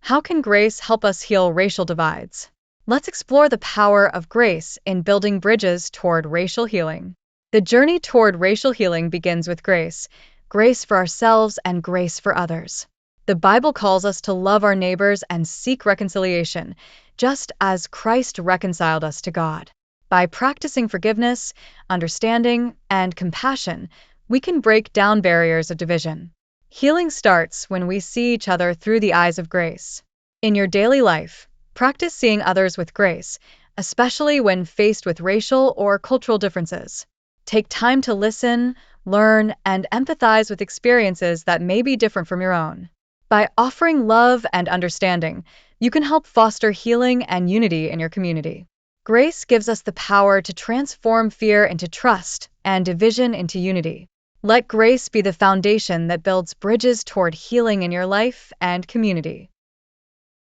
How can grace help us heal racial divides? Let's explore the power of grace in building bridges toward racial healing. The journey toward racial healing begins with grace, grace for ourselves and grace for others. The Bible calls us to love our neighbors and seek reconciliation, just as Christ reconciled us to God. By practicing forgiveness, understanding, and compassion, we can break down barriers of division. Healing starts when we see each other through the eyes of grace. In your daily life, practice seeing others with grace, especially when faced with racial or cultural differences. Take time to listen, learn, and empathize with experiences that may be different from your own. By offering love and understanding, you can help foster healing and unity in your community. Grace gives us the power to transform fear into trust and division into unity. Let grace be the foundation that builds bridges toward healing in your life and community.